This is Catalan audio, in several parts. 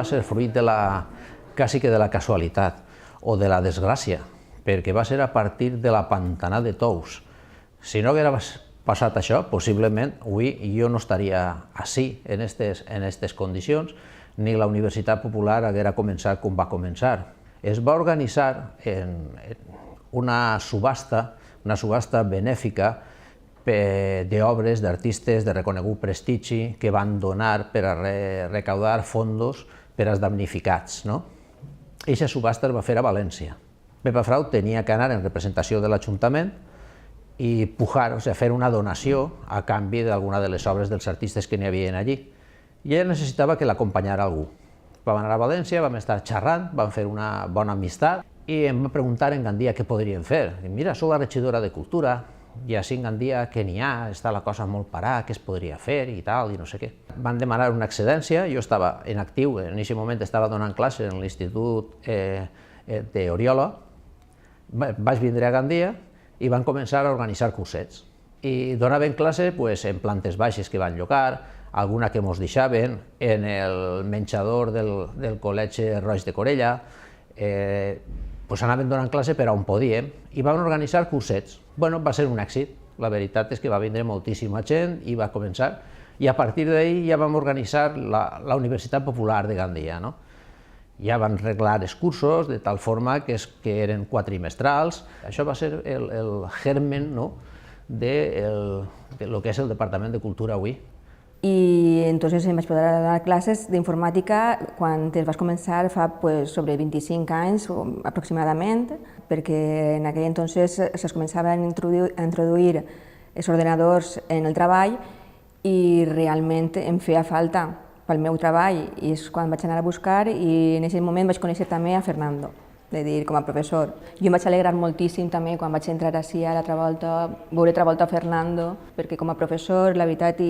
va ser fruit quasi que de la casualitat o de la desgràcia, perquè va ser a partir de la Pantanal de Tous. Si no hagués passat això, possiblement avui jo no estaria ací en aquestes condicions, ni la Universitat Popular haguera començat com va començar. Es va organitzar una subhasta benèfica d'obres d'artistes de reconegut prestigi que van donar per a recaudar fondos per als damnificats. Eixa subhasta es va fer a València. Pepa Frau tenia que anar en representació de l'Ajuntament i pujar, o sigui, fer una donació a canvi d'alguna de les obres dels artistes que n'hi havia allí. I ella necessitava que l'acompanyara algú. Vam anar a València, vam estar xerrant, vam fer una bona amistat i em va preguntar en Gandia què podríem fer. Mira, soc la regidora de Cultura, i així en Gandia què n'hi ha, està la cosa molt parada, què es podria fer i tal, i no sé què. Van demanar una excedència, jo estava en actiu, en aquest moment estava donant classes en l'Institut d'Oriola, vaig vindre a Gandia i van començar a organitzar cursets. I donaven classe en plantes baixes que van llogar, alguna que ens deixaven en el menjador del Col·legi Roig de Corella, anaven donant classe per on podíem i van organitzar cursets. Bueno, va ser un èxit, la veritat és que va vindre moltíssima gent i va començar, i a partir d'ahir ja vam organitzar la Universitat Popular de Gandia. Ja van reglar els cursos de tal forma que eren quatrimestrals. Això va ser el germen de lo que és el Departament de Cultura avui. Y entonces em vaig poder dar classes d'informàtica quan es vas començar fa sobre 25 anys aproximadament, perquè en aquell entonces es començaven a introduir els ordenadors en el treball i realment em feia falta pel meu treball, i és quan vaig anar a buscar i en aquell moment vaig conèixer també a Fernando, com a professor. Jo em vaig alegrar moltíssim també quan vaig entrar ací a l'altra volta, veure altra volta a Fernando, perquè com a professor, la veritat,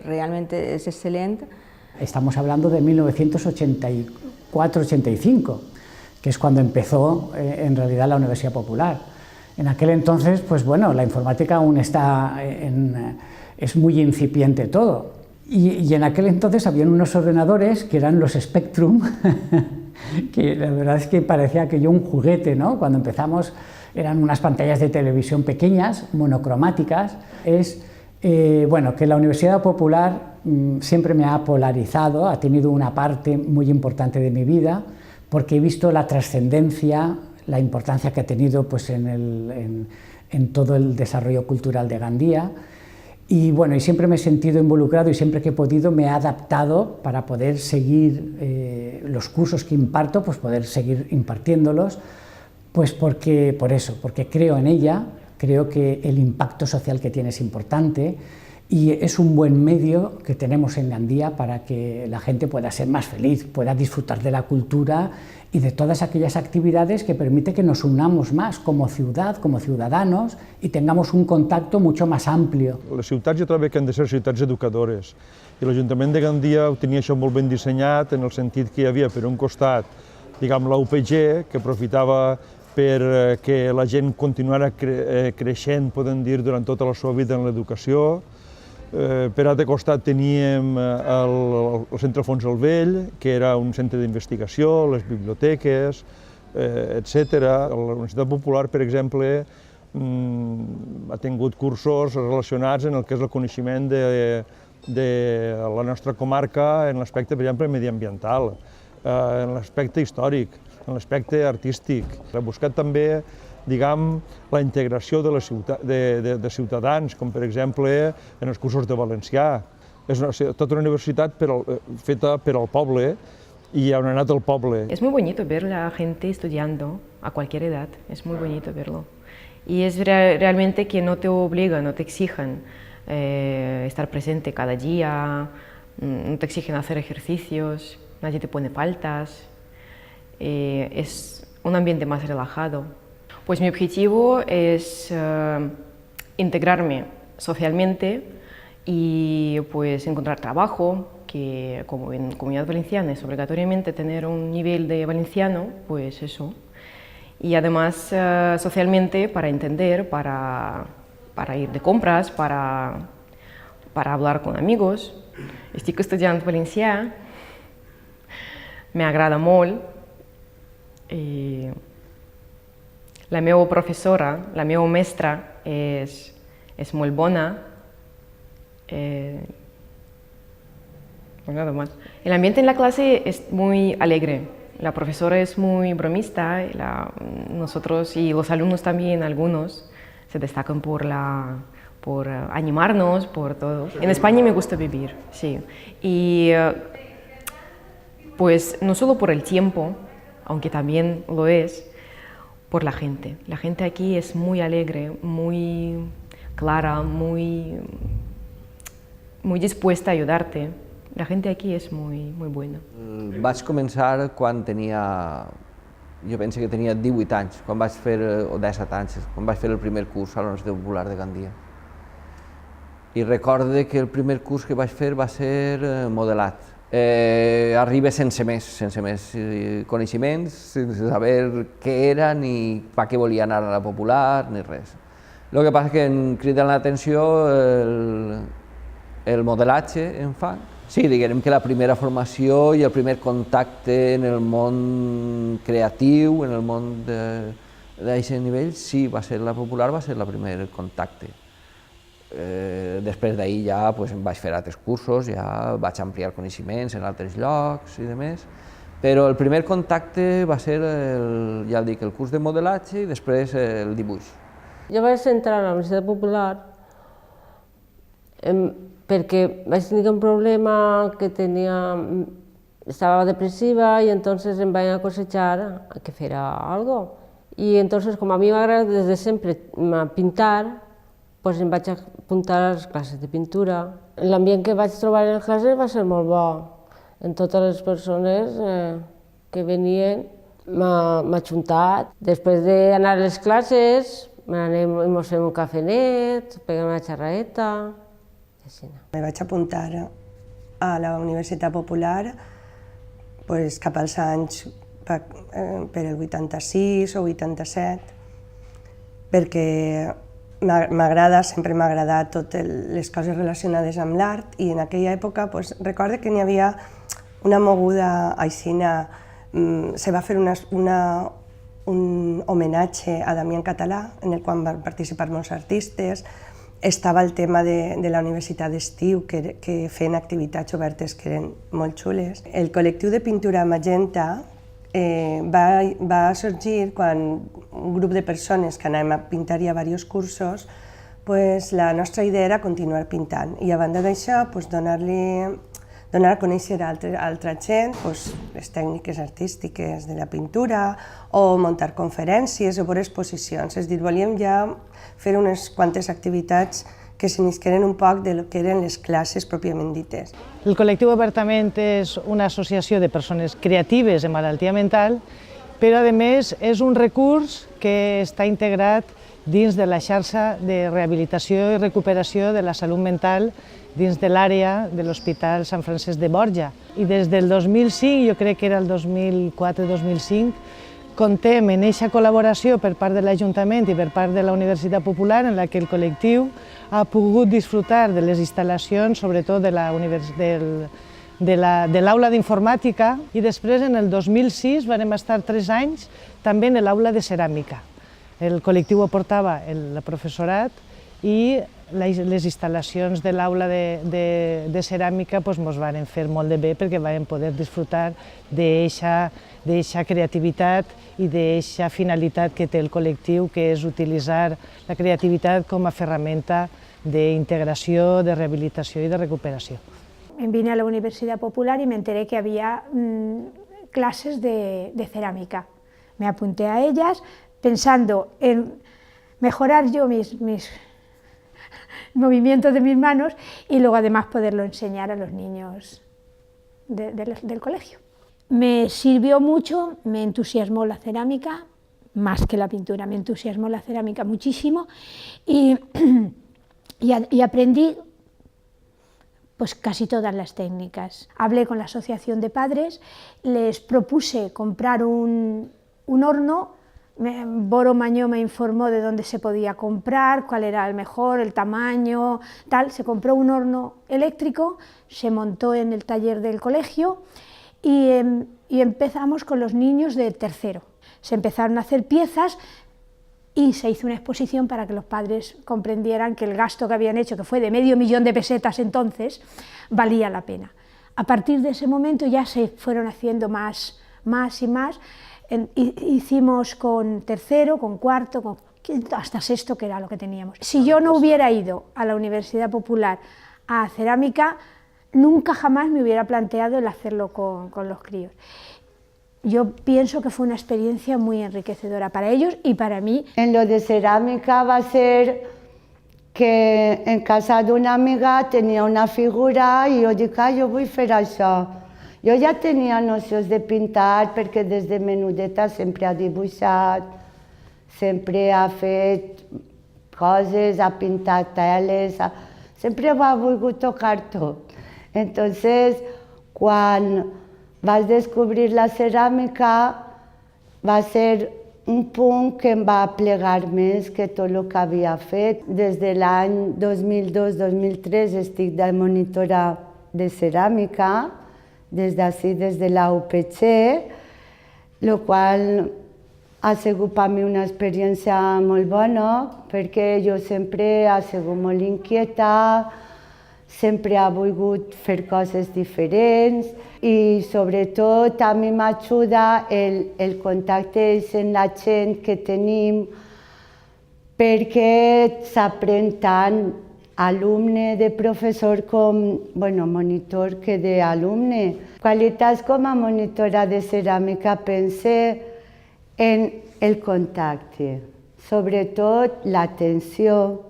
realment és excel·lent. Estamos hablando de 1984-85, que es cuando empezó en realidad la Universidad Popular. En aquel entonces, pues bueno, la informática aún es muy incipiente todo. Y en aquel entonces habían unos ordenadores que eran los Spectrum, que la verdad es que parecía aquello un juguete, ¿no? Cuando empezamos eran unas pantallas de televisión pequeñas, monocromáticas. Bueno, que la Universidad Popular siempre me ha polarizado, ha tenido una parte muy importante de mi vida, porque he visto la trascendencia, la importancia que ha tenido en todo el desarrollo cultural de Gandía. Y bueno, y siempre me he sentido involucrado y siempre que he podido me he adaptado para poder seguir los cursos que imparto, pues poder seguir impartiéndolos, pues porque creo en ella, creo que el impacto social que tiene es importante y es un buen medio que tenemos en Gandía para que la gente pueda ser más feliz, pueda disfrutar de la cultura y de todas aquellas actividades que permiten que nos unamos más como ciudad, como ciudadanos, y tengamos un contacto mucho más amplio. Les ciutats jo trobo que han de ser ciutats educadores, i l'Ajuntament de Gandia ho tenia això molt ben dissenyat en el sentit que hi havia, per un costat, diguem, la UPG, que aprofitava perquè la gent continuara creixent, podem dir, durant tota la seva vida en l'educació. Per altre costat teníem el Centre Fons el Vell, que era un centre d'investigació, les biblioteques, etc. La Universitat Popular, per exemple, ha tingut cursos relacionats en el que és el coneixement de la nostra comarca en l'aspecte, per exemple, mediambiental, en l'aspecte històric, en l'aspecte artístic. Ha buscat també, diguem, la integració de ciutadans, com per exemple en els cursos de valencià. És tota una universitat feta per al poble y on ha anat el poble. Es muy bonito ver a la gente estudiando a cualquier edad, es muy bonito verlo. Y es realmente que no te obligan, no te exigen estar presente cada día, no te exigen hacer ejercicios, nadie te pone faltas. Es un ambiente más relajado. Pues mi objetivo es integrarme socialmente y pues encontrar trabajo, que como en Comunidad Valenciana es obligatoriamente tener un nivel de valenciano, pues eso. Y además socialmente para entender, para ir de compras, para hablar con amigos. Estic estudiant valencià, m'agrada molt. La meva professora, la meva mestra, és molt bona. Nada más. El ambiente en la clase es muy alegre. La profesora es muy bromista, nosotros y los alumnos también, algunos, se destacan por animarnos, por todo. En España me gusta vivir, sí. Y pues no solo por el tiempo, aunque también lo es, por la gente. La gente aquí es muy alegre, muy clara, muy dispuesta a ayudarte. La gente aquí és muy buena. Vaig començar quan tenia, jo penso que tenia 18 anys, quan vaig fer, o 17 anys, quan vaig fer el primer curs a la Universitat Popular de Gandia. I recorde que el primer curs que vaig fer va ser modelat. Arriba sense més coneixements, sense saber què era ni per què volia anar a la Popular, ni res. El que passa és que em crida l'atenció el modelatge en fang. Sí, diguem que la primera formació i el primer contacte en el món creatiu, en el món d'aquest nivell, sí, va ser la Popular, va ser el primer contacte. Després d'ahir ja em vaig fer altres cursos, ja vaig ampliar coneixements en altres llocs i demés, però el primer contacte va ser, ja el dic, el curs de modelatge i després el dibuix. Jo vaig entrar a la Universitat Popular perquè vaig tenir un problema que estava depressiva i entonces em vaig aconsellar que fera algo. I entonces, com a mi m'agrada des de sempre pintar, doncs em vaig apuntar a les classes de pintura. L'ambient que vaig trobar en les classes va ser molt bo. En totes les persones que venien m'ha ajuntat. Després d'anar a les classes, ens fem un cafenet, peguem una xerraeta. Me vaig apuntar a la Universitat Popular cap als anys per el 86 o 87, perquè m'agrada, sempre m'ha agradat totes les coses relacionades amb l'art i en aquella època recordo que n'hi havia una moguda aixina, se va fer un homenatge a Damián Català en el qual van participar molts artistes. Estava el tema de la Universitat d'Estiu, que feien activitats obertes que eren molt xules. El col·lectiu de pintura Magenta va sorgir quan un grup de persones que anàvem a pintar ja diversos cursos, la nostra idea era continuar pintant i a banda d'això donar a conèixer a altra gent les tècniques artístiques de la pintura o muntar conferències o veure exposicions. És a dir, volíem ja fer unes quantes activitats que s'iniciaren un poc del que eren les classes pròpiament dites. El col·lectiu Obertament és una associació de persones creatives en malaltia mental, però a més és un recurs que està integrat dins de la xarxa de rehabilitació i recuperació de la salut mental dins de l'àrea de l'Hospital Sant Francesc de Borja. I des del 2005, jo crec que era el 2004-2005, contem en aquesta col·laboració per part de l'Ajuntament i per part de la Universitat Popular en la que el col·lectiu ha pogut disfrutar de les instal·lacions, sobretot de l'aula d'informàtica, i després en el 2006 vam estar 3 anys també en l'aula de ceràmica. El col·lectiu aportava el professorat i les instal·lacions de l'aula de ceràmica ens van fer molt de bé perquè vam poder disfrutar d'aquesta creativitat i d'aquesta finalitat que té el col·lectiu, que és utilitzar la creativitat com a ferramenta d'integració, de rehabilitació i de recuperació. Vine a la Universidad Popular y me enteré que había clases de cerámica. Me apunté a ellas pensando en mejorar yo mis movimientos de mis manos y luego además poderlo enseñar a los niños del colegio. Me sirvió mucho, me entusiasmó la cerámica, más que la pintura, me entusiasmó la cerámica muchísimo y aprendí casi todas las técnicas. Hablé con la asociación de padres, les propuse comprar un horno. Boro Mañó me informó de dónde se podía comprar, cuál era el mejor, el tamaño, tal. Se compró un horno eléctrico, se montó en el taller del colegio y empezamos con los niños de tercero. Se empezaron a hacer piezas y se hizo una exposición para que los padres comprendieran que el gasto que habían hecho, que fue de $500.000 de pesetas entonces, valía la pena. A partir de ese momento ya se fueron haciendo más y más. Hicimos con tercero, con cuarto, con quinto, hasta sexto, que era lo que teníamos. Si yo no hubiera ido a la Universidad Popular a cerámica, nunca jamás me hubiera planteado el hacerlo con los críos. Yo pienso que fue una experiencia muy enriquecedora para ellos y para mí. En lo de cerámica va a ser que en casa d'una amiga tenia una figura i jo dic, jo vull fer això. Jo ja tenia nocions de pintar perquè des de menudeta sempre ha dibuixat, sempre ha fet coses, ha pintat teles, sempre ho ha volgut tocar tot. Entonces, quan vaig descobrir la ceràmica, va ser un punt que em va plegar més que tot el que havia fet. Des de l'any 2002-2003 estic de monitora de ceràmica, des d'ací, des de la UPC, el qual ha sigut per mi una experiència molt bona, perquè jo sempre he sigut molt inquieta, sempre ha volgut fer coses diferents i sobretot a mi m'ajuda el contacte amb la gent que tenim perquè s'aprèn tant alumne de professor com monitor que d'alumne. Qualitats com a monitora de ceràmica pense en el contacte, sobretot l'atenció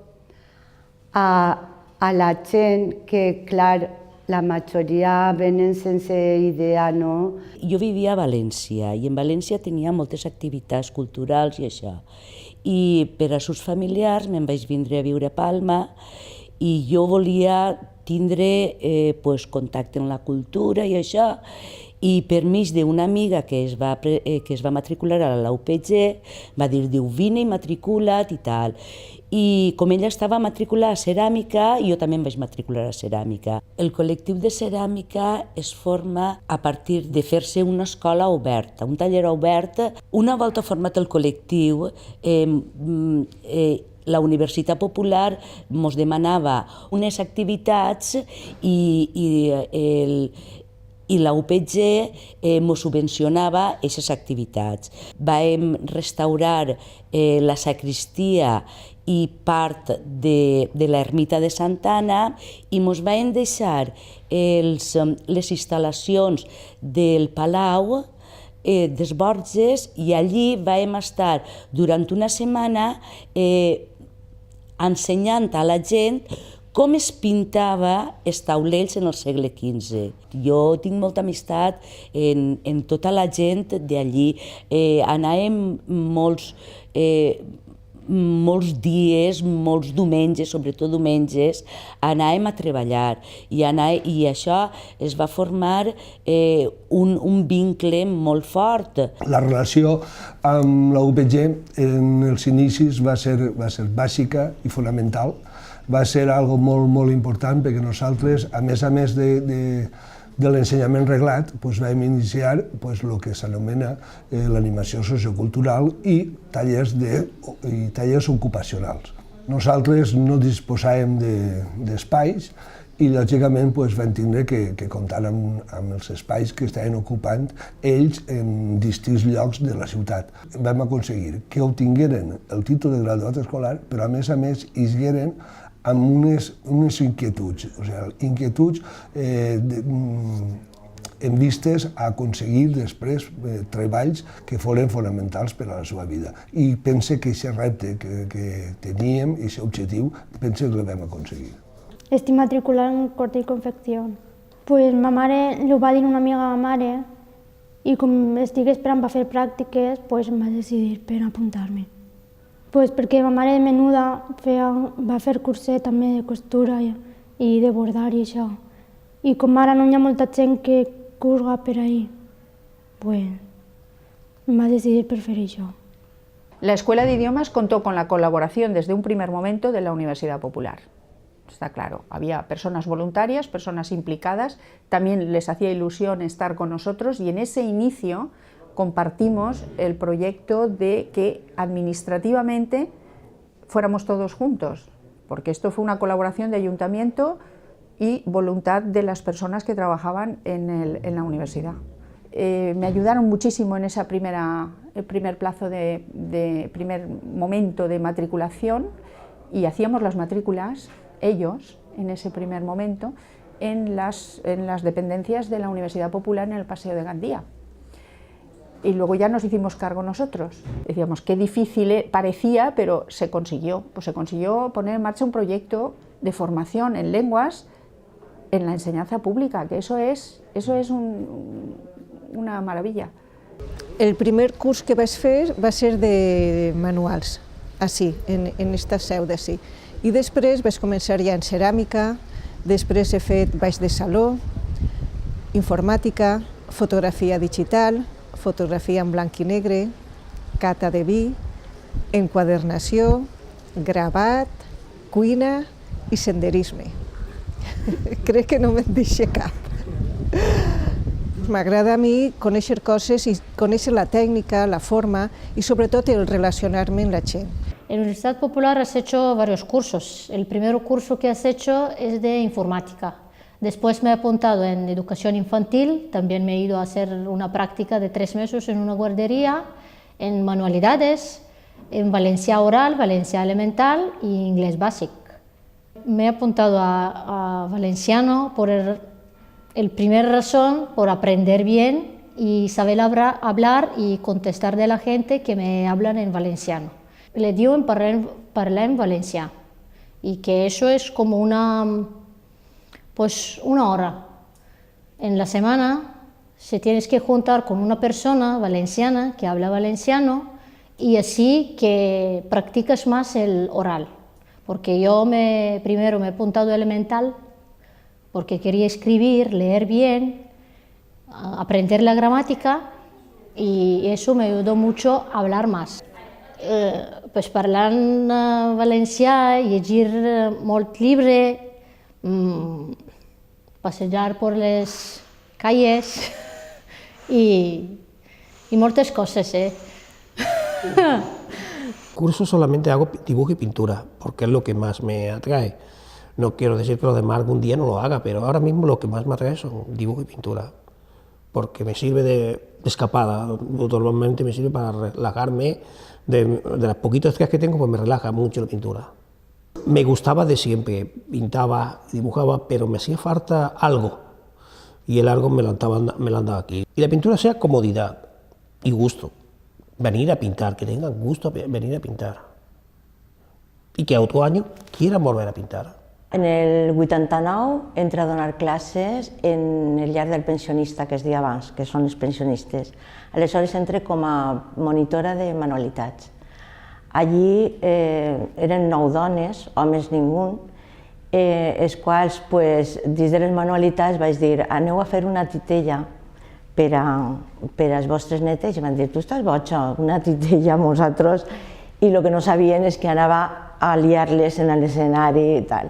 a la gent que, clar, la majoria venen sense idea, no? Jo vivia a València i en València tenia moltes activitats culturals i això. I per a sus familiars me'n vaig vindre a viure a Palma i jo volia tindre contacte amb la cultura i això. I per mig d'una amiga que es va matricular a la UPG, va dir, vine i matricula't i tal. I com ella estava matriculada a ceràmica, jo també em vaig matricular a ceràmica. El col·lectiu de ceràmica es forma a partir de fer-se una escola oberta, un taller obert. Una volta format el col·lectiu, la Universitat Popular ens demanava unes activitats i la UPG ens subvencionava aquestes activitats. Vam restaurar la sacristia i part de l'ermita de Santa Anna i ens van deixar les instal·lacions del Palau dels Borges i allí vam estar durant una setmana ensenyant a la gent com es pintava els taulells en el segle XV. Jo tinc molta amistat en tota la gent d'allí. Anàvem molts dies, molts diumenges, sobretot diumenges, anàvem a treballar i això es va formar un vincle molt fort. La relació amb la UPG en els inicis va ser bàsica i fonamental. Va ser algo molt important perquè nosaltres, a més de l'ensenyament reglat, vam iniciar el que s'anomena l'animació sociocultural i tallers ocupacionals. Nosaltres no disposàvem d'espais i, lògicament, vam tindre que comptar amb els espais que estaven ocupant ells en distints llocs de la ciutat. Vam aconseguir que obtingueren el títol de graduat escolar, però, a més, isgueren amb unes inquietuds, inquietuds en vistes a aconseguir després treballs que foren fonamentals per a la seva vida. I pense que aquest repte que teníem, aquest objectiu, pense que el vam aconseguir. Estic matriculant en corte i confecció. Pues ma mare, ho va dir una amiga de ma mare, i com estic esperant per fer pràctiques, pues em va decidir per apuntar-me. Pues perquè ma mare de menuda va fer curset també de costura i de bordar i això. I com ara no hi ha molta gent que curga per ahí, pues em va decidir per fer això. La Escuela de Idiomas contó con la colaboración desde un primer momento de la Universidad Popular. está claro. Había personas voluntarias, personas implicadas, también les hacía ilusión estar con nosotros y en ese inicio compartimos el proyecto de que administrativamente fuéramos todos juntos, porque esto fue una colaboración de ayuntamiento y voluntad de las personas que trabajaban en la universidad. Me ayudaron muchísimo en ese primer momento de matriculación y hacíamos las matrículas, ellos, en ese primer momento, en las dependencias de la Universidad Popular en el Paseo de Gandía. Y luego ya nos hicimos cargo nosotros. Decíamos, qué difícil parecía, pero se consiguió. Pues se consiguió poner en marcha un proyecto de formación en lenguas en la enseñanza pública, que eso es una maravilla. El primer curs que vaig fer va ser de manuals, així, en esta seu d'ací. I després vaig començar ja en ceràmica, després he fet baix de saló, informàtica, fotografia digital, fotografia en blanc i negre, cata de vi, enquadernació, gravat, cuina i senderisme. Crec que no me'n deixo cap. M'agrada a mi conèixer coses i conèixer la tècnica, la forma i sobretot el relacionar-me amb la gent. En la Universidad Popular has hecho varios cursos. El primer curso que has hecho es de informática. Después me he apuntado en educación infantil, también me he ido a hacer una práctica de 3 meses en una guardería, en manualidades, en valencià oral, valencià elemental y inglés básico. Me he apuntado a valenciano por el primer razón, por aprender bien y saber hablar y contestar de la gente que me hablan en valenciano. Le digo en parlar en valencià y que eso es como una hora. En la semana se tienes que juntar con una persona valenciana que habla valenciano y así que practicas más el oral. Porque yo primero me he apuntado elemental porque quería escribir, leer bien, aprender la gramática y eso me ayudó mucho a hablar más. Pues parlar en valencià, llegir molt llibre, passejar por les calles y muchas cosas. Curso solamente hago dibujo y pintura, porque es lo que más me atrae. No quiero decir que lo demás algún día no lo haga, pero ahora mismo lo que más me atrae son dibujo y pintura, porque me sirve de escapada, normalmente me sirve para relajarme, de las poquitas días que tengo, pues me relaja mucho la pintura. Me gustaba de siempre, pintaba, dibujaba, pero me hacía falta algo, y el algo me lo han dado aquí. Y la pintura sea comodidad y gusto. Venir a pintar, que tengan gusto venir a pintar. Y que a otro año quieran volver a pintar. En el 89 entra a donar classes en el llar del pensionista que es deia abans, que són els pensionistes. Aleshores entra com a monitora de manualitats. Allí eren 9 dones, homes ningú, els quals, dins de les manualitats, vaig dir aneu a fer una titella per als vostres netes, i van dir, tu estàs boja, una titella amb nosaltres, i el que no sabien és que anava a liar-les en l'escenari i tal.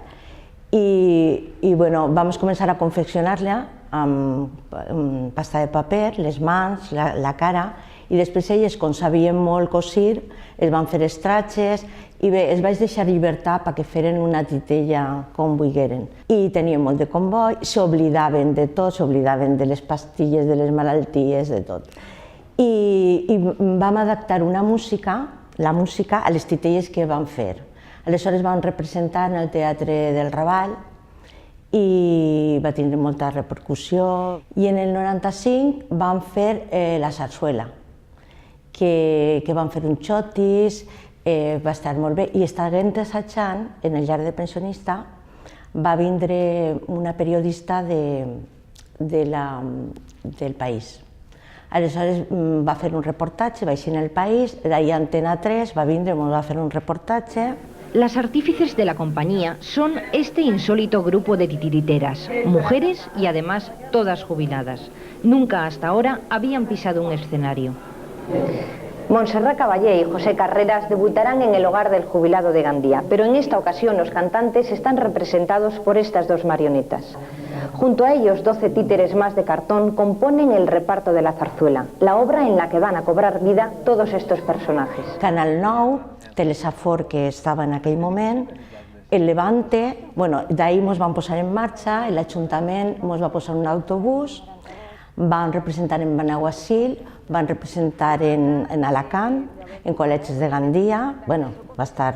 I vam començar a confeccionar-la amb pasta de paper, les mans, la cara, i després elles, com sabien molt cosir, es van fer estratges i bé, els vaig deixar llibertat perquè feren una titella com vulgueren. I tenien molt de comboi, s'oblidaven de tot, s'oblidaven de les pastilles, de les malalties, de tot. I vam adaptar la música a les titelles que vam fer. Aleshores vam representar en el Teatre del Raval i va tindre molta repercussió. I en el 95 vam fer la sarsuela, que vam fer un xotis, va estar molt bé, i estàvem assajant en el llar de pensionista, va vindre una periodista del País. Aleshores va fer un reportatge, va eixir en el País, d'ahí Antena 3 va vindre, va fer un reportatge. Las artífices de la compañía son este insólito grupo de titiriteras, mujeres y además todas jubiladas. Nunca hasta ahora habían pisado un escenario. Montserrat Caballé y José Carreras debutarán en el hogar del jubilado de Gandía, pero en esta ocasión los cantantes están representados por estas dos marionetas. Junto a ellos, 12 títeres más de cartón componen el reparto de la zarzuela, la obra en la que van a cobrar vida todos estos personajes. Canal 9, Telesafor, que estava en aquell moment, el Levante, bueno, d'ahir ens van posar en marxa, l'Ajuntament ens va posar un autobús, van representar en Benaguasil, van representar en Alacant, en col·legis de Gandia, bueno, va estar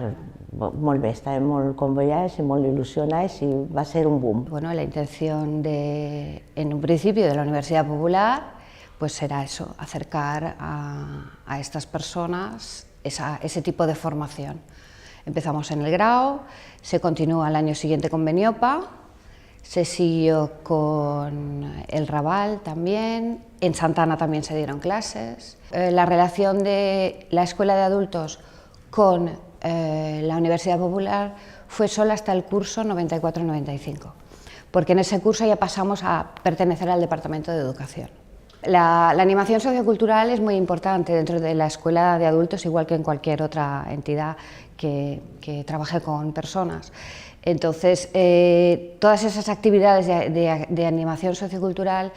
molt bé, estàvem molt convoyats y molt il·lusionats y va ser un boom. Bueno, la intención en un principio de la Universidad Popular pues será eso, acercar a estas personas ese tipo de formación. Empezamos en el grado, se continúa el año siguiente con Beniopa, se siguió con el Raval también, en Santana también se dieron clases. La relación de la Escuela de Adultos con la Universidad Popular fue solo hasta el curso 94-95, porque en ese curso ya pasamos a pertenecer al Departamento de Educación. La animación sociocultural es muy importante dentro de la Escuela de Adultos, igual que en cualquier otra entidad que trabaje con personas. Entonces, todas esas actividades de animación sociocultural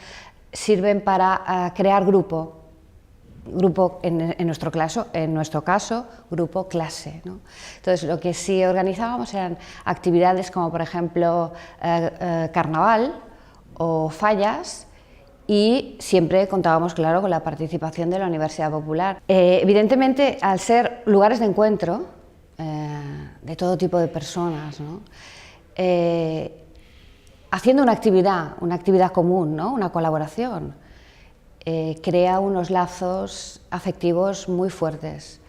sirven para crear grupo en nuestro caso, grupo clase, ¿no? Entonces, lo que sí organizábamos eran actividades como, por ejemplo, carnaval o fallas, y siempre contábamos, claro, con la participación de la Universidad Popular. Evidentemente, al ser lugares de encuentro de todo tipo de personas, ¿no? Haciendo una actividad común, ¿no? Una colaboración, crea unos lazos afectivos muy fuertes,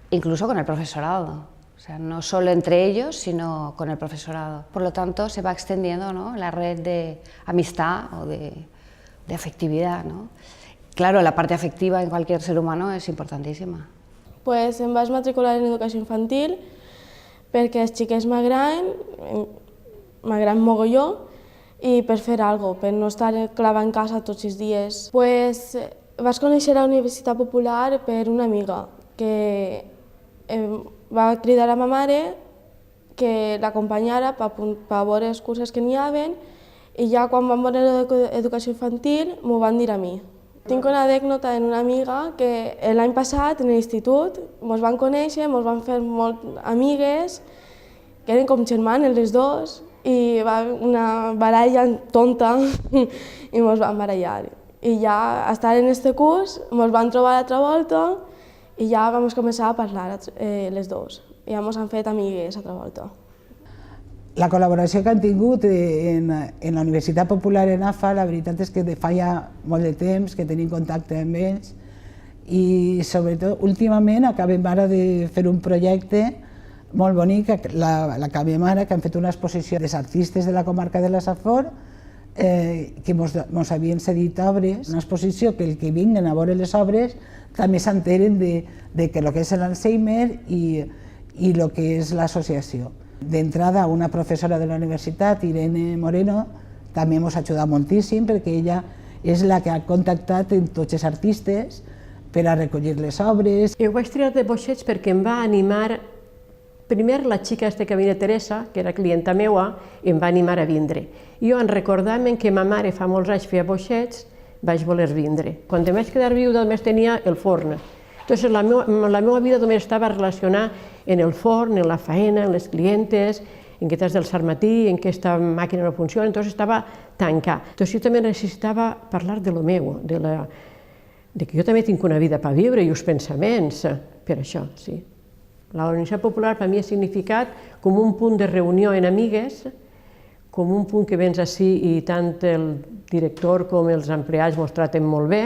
incluso con el profesorado, o sea, no solo entre ellos, sino con el profesorado. Por lo tanto, se va extendiendo, ¿no? La red de amistad o de afectividad, ¿no? Claro, la parte afectiva en cualquier ser humano es importantíssima. Pues em vaig matricular en educació infantil perquè els xiquets m'agraden mogolló i per fer alguna cosa, per no estar clavada en casa tots els dies. Pues vaig conèixer la Universitat Popular per una amiga que va cridar a ma mare que l'acompanyara per veure els cursos que n'hi havia, i ja quan vam veure l'educació infantil m'ho van dir a mi. Tinc una anècdota en una amiga que l'any passat en l'institut ens van conèixer, ens van fer molt amigues, que eren com germanes les dues, i va haver una baralla tonta i ens van barallar. I ja a estar en aquest curs ens van trobar l'altra volta i ja vam començar a parlar les dues. I ja ens han fet amigues l'altra volta. La col·laboració que han tingut en la Universitat Popular en AFA, la veritat és que fa ja molt de temps que tenim contacte amb ells i sobretot últimament acabem ara de fer un projecte molt bonic, l'acabem ara, que han fet una exposició dels artistes de la comarca de la Safor que ens havien cedit obres, una exposició que el que vinguen a veure les obres també s'enteren de que el que és l'Alzheimer i el que és l'associació. D'entrada, una professora de la universitat, Irene Moreno, també ens ha ajudat moltíssim perquè ella és la que ha contactat amb tots els artistes per a recollir les obres. Jo vaig triar de Boixets perquè em va animar, primer la xica que venia, Teresa, que era clienta meua, em va animar a vindre. Jo en recordar-me que ma mare fa molts anys feia Boixets, vaig voler vindre. Quan em vaig quedar viuda només tenia el forn. Entonces la meva vida només estava relacionada en el forn, en la faena, en les clientes, en què t'has d'alçar al matí, en què aquesta màquina no funciona, entonces estava tancat. Entonces jo també necessitava parlar de lo meu, de que jo també tinc una vida per viure i uns pensaments, per això, sí. La Universitat Popular per mi ha significat com un punt de reunió en amigues, com un punt que vens ací i tant el director com els empleats mos traten molt bé,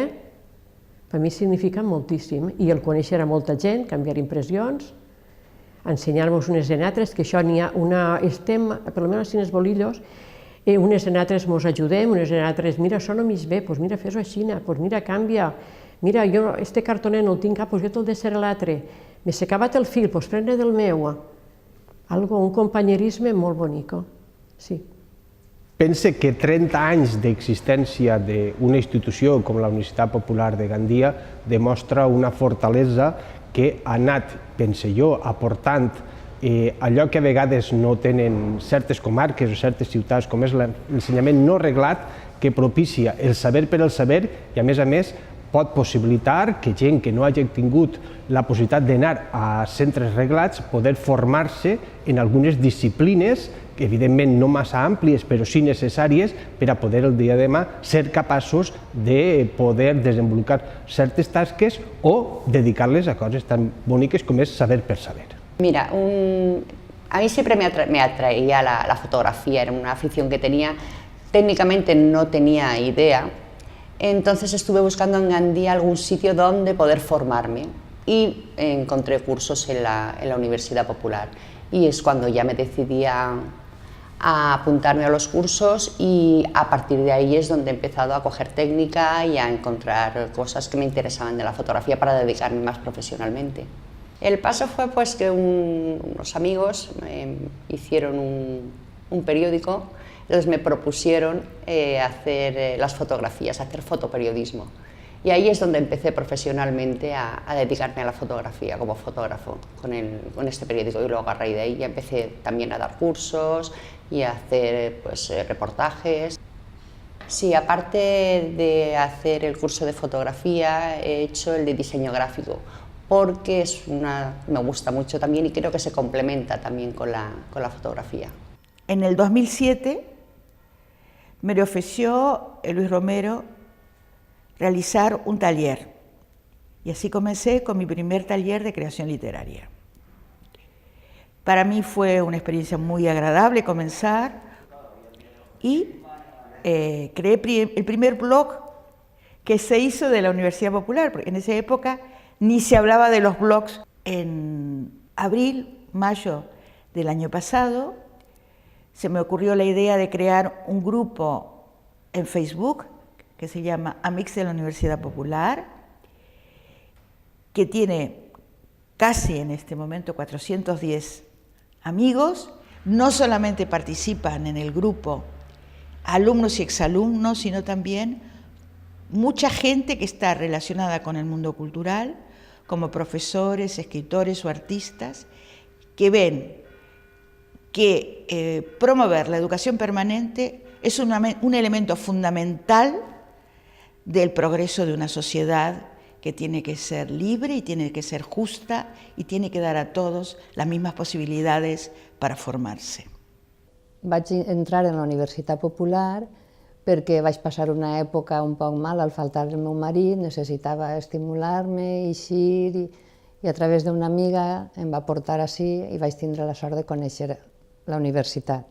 per mi significa moltíssim, i el conèixer a molta gent, canviar impressions, ensenyar-nos unes en altres, que això n'hi ha una... Estem, per almenys en els bolillos, unes en altres ens ajudem, unes en altres, mira, això no m'hi bé, doncs mira, fes-ho així, doncs mira, canvia, mira, jo este cartonet no el tinc, doncs jo te'l deixaré a l'altre, m'he acabat el fil, doncs prendre del meu, un companyerisme molt bonic, sí. Pense que 30 anys d'existència d'una institució com la Universitat Popular de Gandia demostra una fortalesa que ha anat, pense jo, aportant allò que a vegades no tenen certes comarques o certes ciutats, com és l'ensenyament no reglat, que propicia el saber per el saber i, a més, pot possibilitar que gent que no hagi tingut la possibilitat d'anar a centres reglats poder formar-se en algunes disciplines, evidentment no massa àmplies, però sí necessàries per a poder el dia de demà ser capaços de poder desenvolupar certes tasques o dedicar-les a coses tan boniques com és saber per saber. Mira, a mí siempre me atraía la fotografía, era una afición que tenía, técnicamente no tenía idea, entonces estuve buscando en Gandía algún sitio donde poder formarme y encontré cursos en la Universidad Popular y es cuando ya me decidí a apuntarme a los cursos y a partir de ahí es donde he empezado a coger técnica y a encontrar cosas que me interesaban de la fotografía para dedicarme más profesionalmente. El paso fue pues que unos amigos hicieron un periódico, entonces me propusieron hacer las fotografías, hacer fotoperiodismo. Y ahí es donde empecé profesionalmente a dedicarme a la fotografía como fotógrafo con este periódico y luego a raíz de ahí ya empecé también a dar cursos y a hacer pues, reportajes. Sí, aparte de hacer el curso de fotografía he hecho el de diseño gráfico porque me gusta mucho también y creo que se complementa también con la fotografía. En el 2007 me ofreció Luis Romero realizar un taller y así comencé con mi primer taller de creación literaria. Para mí fue una experiencia muy agradable comenzar y creé el primer blog que se hizo de la Universidad Popular, porque en esa época ni se hablaba de los blogs. En abril, mayo del año pasado se me ocurrió la idea de crear un grupo en Facebook que se llama Amics de la Universidad Popular, que tiene casi en este momento 410 amigos. No solamente participan en el grupo alumnos y exalumnos, sino también mucha gente que está relacionada con el mundo cultural, como profesores, escritores o artistas, que ven que promover la educación permanente es un elemento fundamental del progreso de una sociedad que tiene que ser libre y tiene que ser justa y tiene que dar a todos las mismas posibilidades para formarse. Vaig entrar en la Universitat Popular perquè vaig passar una època un poc mal al faltar el meu marit, necessitava estimular-me, eixir, i a través d'una amiga em va portar ací i vaig tindre la sort de conèixer la universitat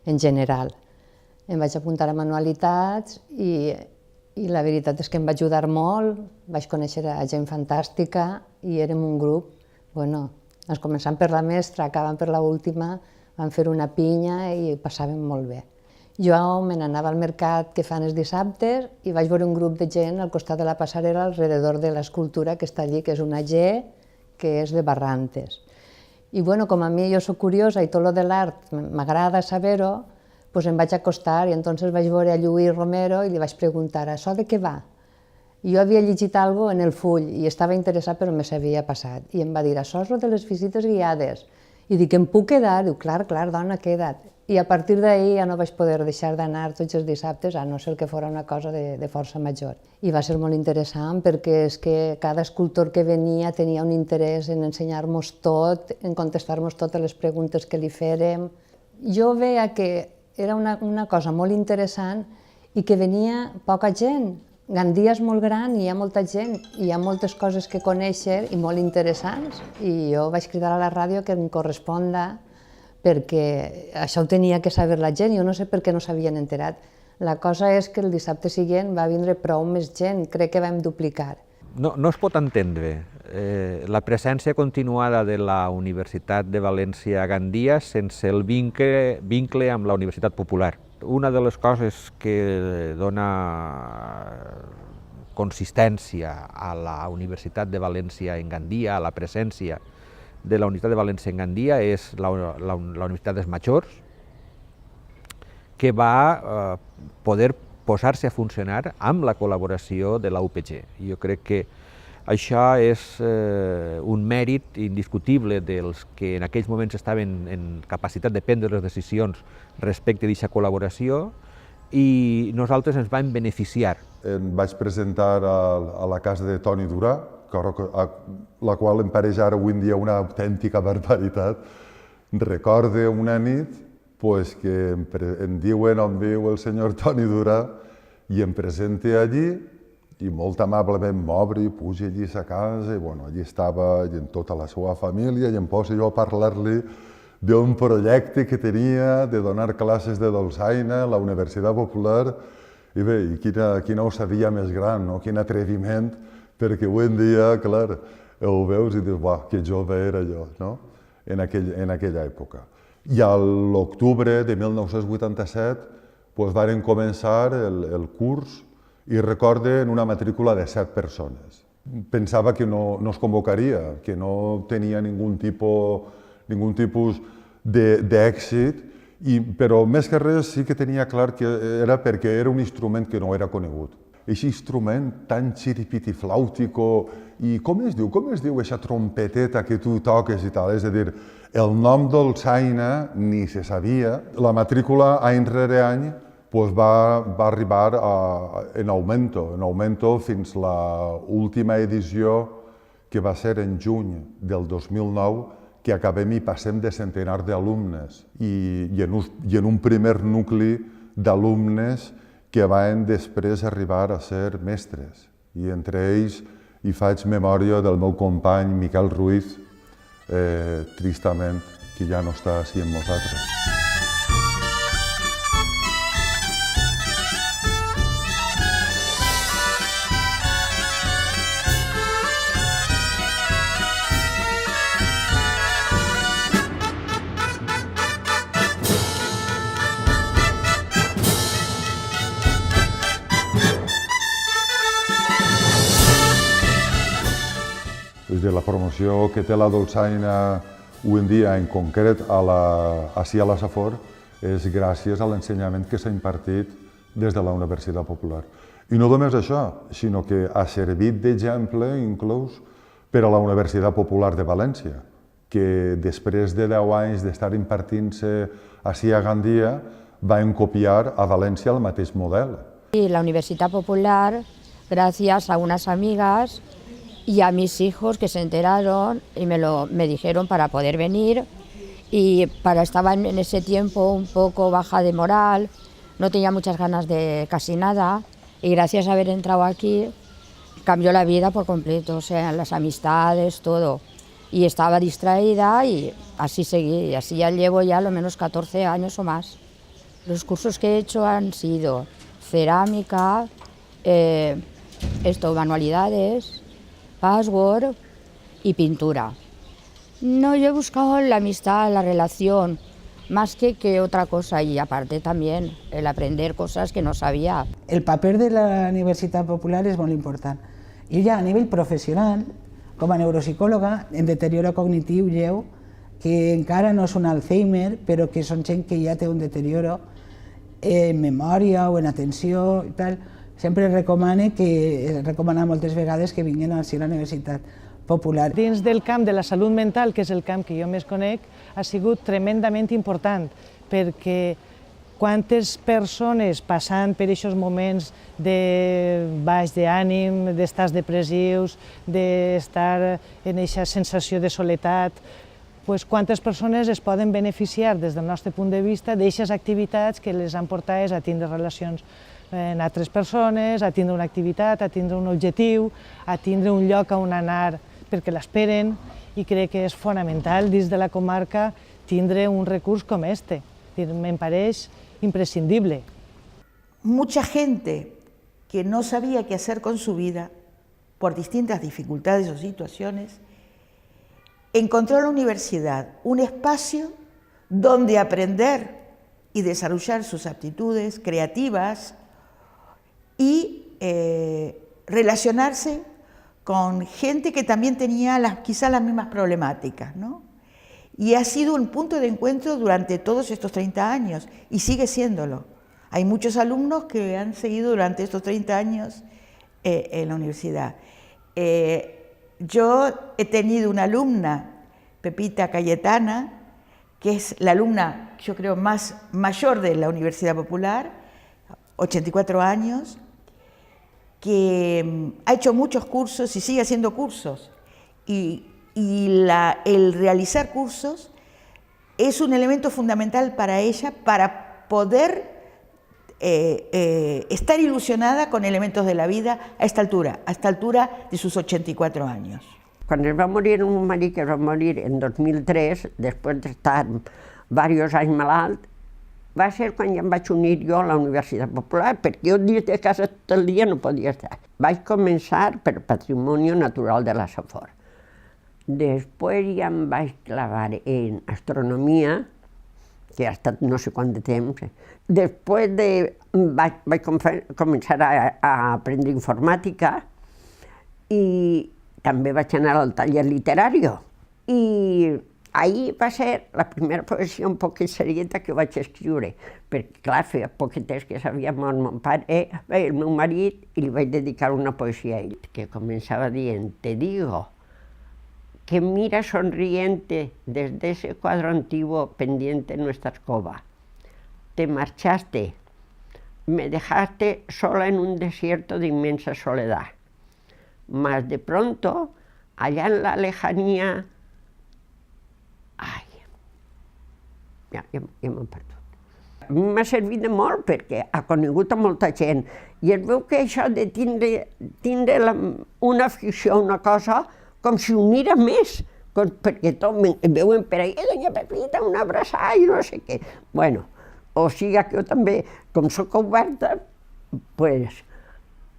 en general. Em vaig apuntar a manualitats i la veritat és que em va ajudar molt, vaig conèixer a gent fantàstica i érem un grup, ens començant per la mestra, acabant per l'última, vam fer una pinya i passàvem molt bé. Jo me n'anava al mercat que fan els dissabtes i vaig veure un grup de gent al costat de la passarel·la alrededor de l'escultura que està allí, que és una G, que és de Barrantes. I com a mi jo soc curiosa i tot lo de l'art m'agrada saber-ho, doncs em vaig acostar i entonces vaig veure a Lluís Romero i li vaig preguntar això de què va? Jo havia llegit alguna cosa en el full i estava interessat però me s'havia passat. I em va dir, això és el de les visites guiades. I dic, em puc quedar? Diu, clar, dona, queda't. I a partir d'ahir ja no vaig poder deixar d'anar tots els dissabtes, a no ser que fos una cosa de força major. I va ser molt interessant perquè és que cada escultor que venia tenia un interès en ensenyar-nos tot, en contestar-nos totes les preguntes que li fèrem. Jo veia que era una cosa molt interessant i que venia poca gent. Gandia és molt gran i hi ha molta gent i hi ha moltes coses que conèixer i molt interessants. I jo vaig cridar a la ràdio que em corresponda perquè això ho tenia que saber la gent, jo no sé per què no s'havien enterat. La cosa és que el dissabte següent va vindre prou més gent, crec que vam duplicar. No es pot entendre la presència continuada de la Universitat de València a Gandia sense el vincle amb la Universitat Popular. Una de les coses que dona consistència a la Universitat de València en Gandia, a la presència de la Universitat de València en Gandia, és la Universitat dels Majors que va poder posar-se a funcionar amb la col·laboració de la UPG. Jo crec que això és un mèrit indiscutible dels que en aquells moments estaven en capacitat de prendre les decisions respecte d'aquesta col·laboració, i nosaltres ens vam beneficiar. Em vaig presentar a la casa de Toni Durà, la qual em pareix ara avui en dia una autèntica barbaritat. Recorde una nit que em diuen on viu el senyor Toni Durà i em presente allí i molt amablement m'obri, puja allí a sa casa i allí estava amb tota la seva família i em poso jo a parlar-li d'un projecte que tenia de donar classes de dolçaina a la Universitat Popular. I bé, quina osadia més gran, quin atreviment, perquè avui en dia, clar, ho veus i dius, que jove era jo, en aquella època. I a l'octubre de 1987 varen començar el curs i recorde en una matrícula de 7 persones. Pensava que no es convocaria, que no tenia ningun tipus d'èxit, però més que res sí que tenia clar que era perquè era un instrument que no era conegut. Aquest instrument tan xiripitiflàutico i com es diu aquesta trompeteta que tu toques i tal, és a dir, el nom dolçaina ni se sabia. La matrícula any rere any va arribar en augmento fins a l'última edició que va ser en juny del 2009, que acabem i passem de centenar d'alumnes i en un primer nucli d'alumnes que van després arribar a ser mestres. I entre ells hi faig memòria del meu company Miquel Ruiz, tristament, que ja no està així amb nosaltres. La promoció que té la dolçaina avui en dia, en concret ací a la Safor, és gràcies a l'ensenyament que s'ha impartit des de la Universitat Popular. I no només això, sinó que ha servit d'exemple inclús per a la Universitat Popular de València, que després de 10 anys d'estar impartint-se ací a Gandia, van copiar a València el mateix model. La Universitat Popular, gracias a unas amigas y a mis hijos que se enteraron y me dijeron para poder venir, y estaba en ese tiempo un poco baja de moral, no tenía muchas ganas de casi nada, y gracias a haber entrado aquí cambió la vida por completo, o sea, las amistades, todo. Y estaba distraída y así seguí, y así ya llevo ya lo menos 14 años o más. Los cursos que he hecho han sido cerámica, manualidades, password y pintura. No, yo he buscado la amistad, la relación, más que otra cosa, y aparte también el aprender cosas que no sabía. El paper de la Universitat Popular és molt important. Jo ja a nivell professional, com a neuropsicòloga, en deterioro cognitiu lleu, que encara no és un Alzheimer, però que són gent que ja té un deterioro en memòria o en atenció i tal. Sempre recomana moltes vegades que vinguin a la Universitat Popular. Dins del camp de la salut mental, que és el camp que jo més conec, ha sigut tremendament important, perquè quantes persones passant per aquests moments de baix d'ànim, d'estats depressius, d'estar en aquesta sensació de soledat, quantes persones es poden beneficiar des del nostre punt de vista d'aquestes activitats que les han portades a tindre relacions amb altres persones, a tindre una activitat, a tindre un objectiu, a tindre un lloc on anar perquè l'esperen, i crec que és fonamental dins de la comarca tindre un recurs com este. Em pareix imprescindible. Mucha gente que no sabía qué hacer con su vida por distintas dificultades o situaciones, encontró en la universidad un espacio donde aprender y desarrollar sus aptitudes creativas y relacionarse con gente que también tenía quizás las mismas problemáticas, ¿no? Y ha sido un punto de encuentro durante todos estos 30 años y sigue siéndolo. Hay muchos alumnos que han seguido durante estos 30 años en la universidad. Yo he tenido una alumna, Pepita Cayetana, que es la alumna, yo creo, más mayor de la Universidad Popular, 84 años, que ha hecho muchos cursos y sigue haciendo cursos. Y el realizar cursos es un elemento fundamental para ella para poder estar ilusionada con elementos de la vida a esta altura de sus 84 años. Quan es va morir un marit que es va morir en 2003, després d'estar diversos anys malalt, va ser quan ja em vaig unir jo a la Universitat Popular, perquè jo dins de casa tot el dia no podia estar. Vaig començar per Patrimoni Natural de la Safor. Després ja em vaig clavar en astronomia, que ha estat no sé quant de temps. Després vaig començar a aprendre informàtica i també vaig anar al taller literari. I ahir va ser la primera poesia un poc serieta que vaig escriure, perquè clar, feia poquetes que s'havia mort mon pare, el meu marit, i li vaig dedicar una poesia a ell, que començava dient: te digo que mira sonriente desde ese cuadro antiguo pendiente en nuestra alcoba. Te marchaste, me dejaste sola en un desierto de inmensa soledad. Mas de pronto, allá en la lejanía... Ai, ja m'he perdut. M'ha servit de molt perquè ha conegut a molta gent i es veu que això de tindre una afició a una cosa com si unira més, perquè tot em veuen per ahí, doña Pepita, una abraçada i no sé què. Bueno, o sigui que jo també, com soc oberta, pues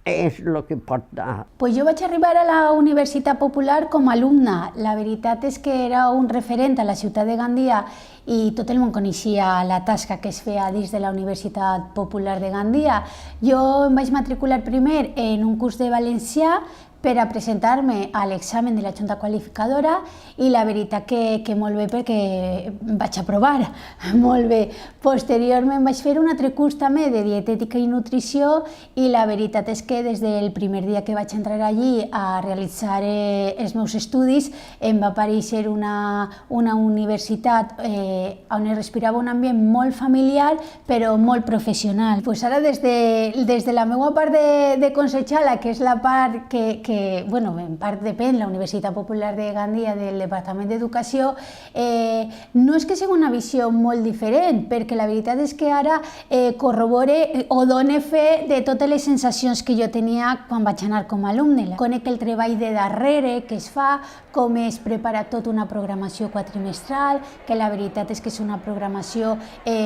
és el que porta. Pues jo vaig arribar a la Universitat Popular com a alumna. La veritat és que era un referent a la ciutat de Gandia i tot el món coneixia la tasca que es feia dins de la Universitat Popular de Gandia. Jo em vaig matricular primer en un curs de valencià per a presentar-me a l'examen de la Junta Qualificadora i la veritat que molt bé perquè vaig aprovar molt bé. Posteriorment vaig fer un altre curs també de dietètica i nutrició i la veritat és que des del primer dia que vaig entrar allí a realitzar els meus estudis em va aparèixer una universitat on es respirava un ambient molt familiar però molt professional. Ara des de la meva part de consellera, que és la part que en part depèn la Universitat Popular de Gandia del Departament d'Educació, no és que sigui una visió molt diferent, perquè la veritat és que ara corrobore o done fe de totes les sensacions que jo tenia quan vaig anar com a alumne. Conec el treball de darrere que es fa, com es prepara tota una programació quadrimestral, que la veritat és que és una programació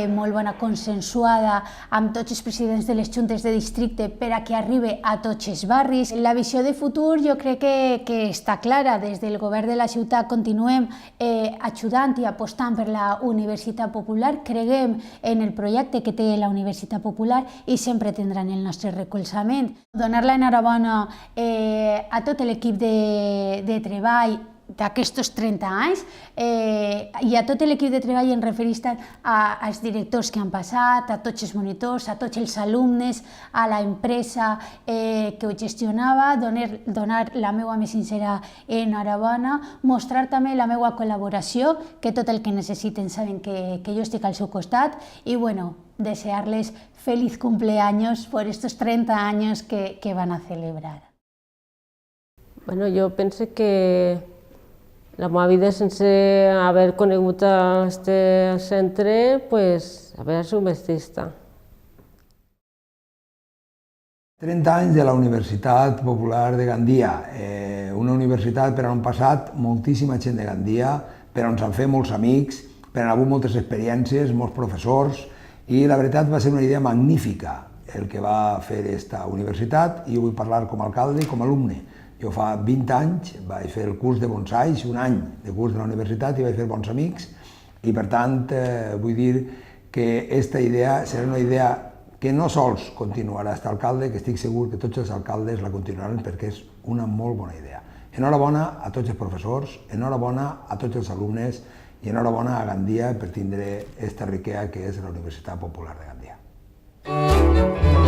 molt bona, consensuada amb tots els presidents de les juntes de districte per a que arribi a tots els barris. La visió de futur jo crec que està clara. Des del govern de la ciutat continuem ajudant i apostant per la Universitat Popular, creguem en el projecte que té la Universitat Popular i sempre tindran el nostre recolzament. Donar l'enhorabona a tot l'equip de treball d'aquests 30 anys i a tot l'equip de treball em refereix als directors que han passat, a tots els monitors, a tots els alumnes, a l'empresa que ho gestionava, donar la meva més sincera enhorabona, mostrar també la meva col·laboració, que tot el que necessiten saben que jo estic al seu costat i desear-les feliz cumpleaños por estos 30 años que van a celebrar. Bueno, jo penso que la meva vida sense haver conegut aquest centre, pues, haver sigut més trista. 30 anys de la Universitat Popular de Gandia, una universitat per on han passat moltíssima gent de Gandia, per on s'han fet molts amics, per on ha hagut moltes experiències, molts professors, i la veritat va ser una idea magnífica el que va fer aquesta universitat, i jo vull parlar com a alcalde i com a alumne. Jo fa 20 anys vaig fer el curs de bonsais, un any de curs de la universitat, i vaig fer bons amics, i per tant vull dir que aquesta idea serà una idea que no sols continuarà aquest alcalde, que estic segur que tots els alcaldes la continuaran perquè és una molt bona idea. Enhorabona a tots els professors, enhorabona a tots els alumnes i enhorabona a Gandia per tindre aquesta riquesa que és la Universitat Popular de Gandia. Música